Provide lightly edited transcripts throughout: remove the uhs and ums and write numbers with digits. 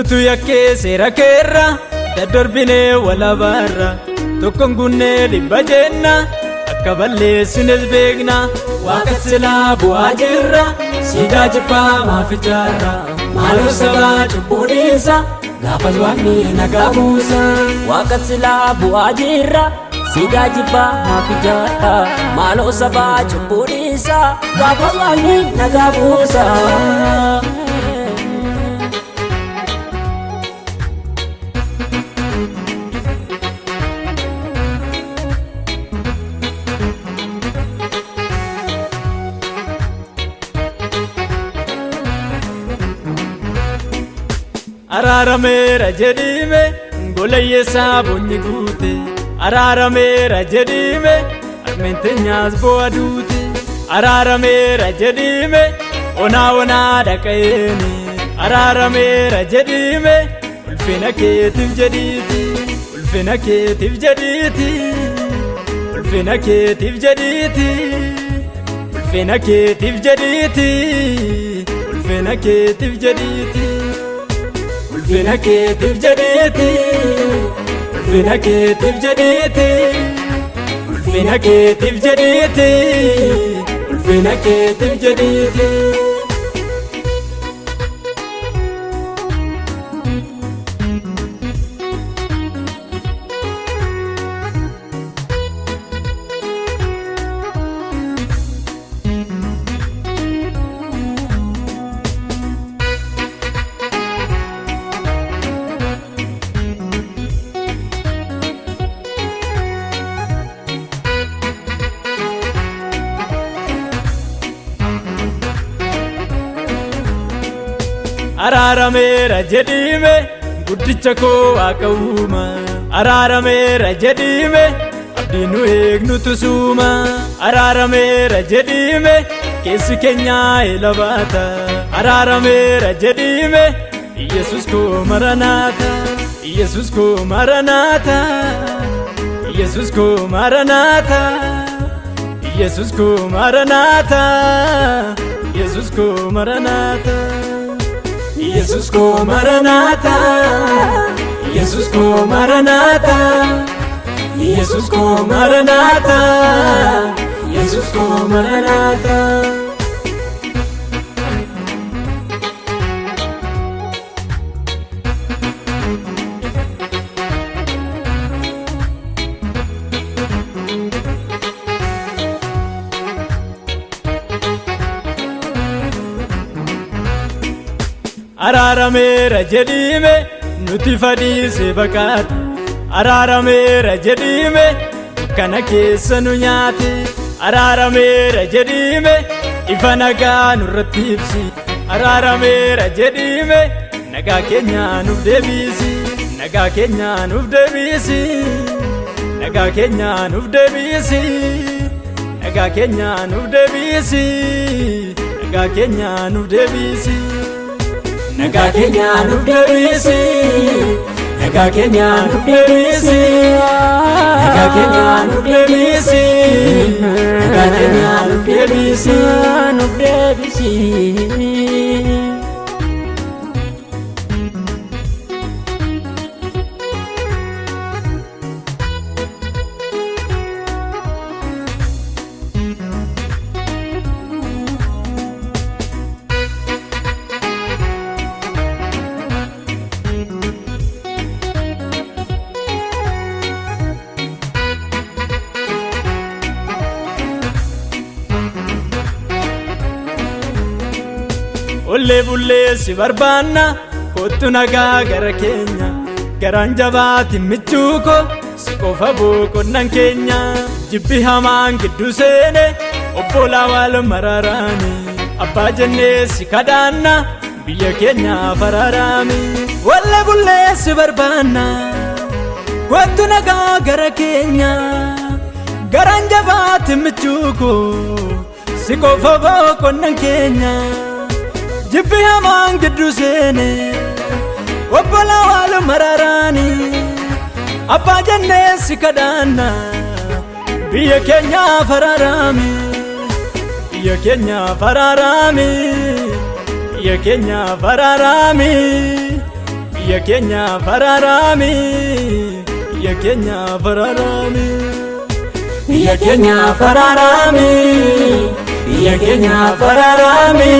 nutu yakkee seera keerra daddarbinee walabarra tokkon gunnee dhibba jenna akka balleessines beekna waaqa silaa bu'aa jirra siidaa jibbaa maaf ijaarra maaloo sabaa cubbuu dhiisa gaafas waaqni nagaa buusa waaqa silaa bu'aa jirra siidaa jibbaa maaf ijaarra maaloo sabaa cubbuu dhiisa gaafas waaqni nagaa buusa. Araarameera jedhime golayyeessaa bonyi guute araarameera jedhime armenteenyaas bo'aa duute araarameera jedhime onaa onaa dhaqeeni araarameera jedhime ulfina keetiif jedhiiti ulfina keetiif jedhiiti ulfina keetiif jedhiiti ulfina keetiif jedhiiti ulfina keetiif jedhiiti ulfina keetiif jedhiiti ulfina keetiif jedhiiti ulfina keetiif jedhiiti ulfina keetiif jedhiiti. Araarameera jedhime guddicha koo waaqa uuma araarameera jedhime abdiin nu eegnutu suuma araarameera jedhime keessi keenyaa elabaata araarameera jedhime Yesus koo maranaata Yesus koo maranaata Yesus koo maranaata Yesus koo maranaata Yesus koo maranaata Yesus ko maranata Yesus ko maranata Yesus ko maranata Yesus ko maranata. Araarameera jedhime nuti fadhiise baqaate araarameera jedhime dukkana keessa nu nyaate araarameera jedhime ifa nagaa nurratti ibsi araarameera jedhime nagaa keenya nuuf deebisi nagaa keenya nuuf deebisi nagaa keenya nuuf deebisi nagaa keenya nuuf deebisi nagaa keenya nuuf deebisi. Nagaa keenya nuuf deebisi nagaa keenya nuuf deebisi nagaa keenya nuuf deebisi nagaa keenya nuuf deebisi nuuf deebisi. Ollee bullee si barbaanna kottu nagaa gara keenya garaan jabaatiin michuu koo si qofa boqonnaan keenya jibbi hamaan gidduu seene obbolaa wal mararaani abbaa jennee si kadhaanna biyya keenya fararaami. Ollee bullee si barbaanna kottu nagaa gara keenya garaan jabaatiin michuu koo si qofa boqonnaan keenya. Jibbi hamaan gidduu seene obbolaa wal mararaani abbaa jennee si kadhaanna biyya keenya fararaami biyya keenya fararaami biyya keenya fararaami biyya keenya fararami, biyya keenya fararami, biyya keenya fararami, biyya keenya fararami,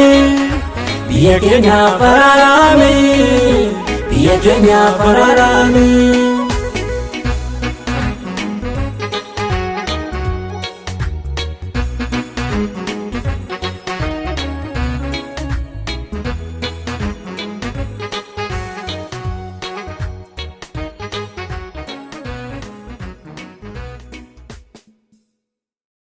biyya keenya fararami, biyya keenya fararami.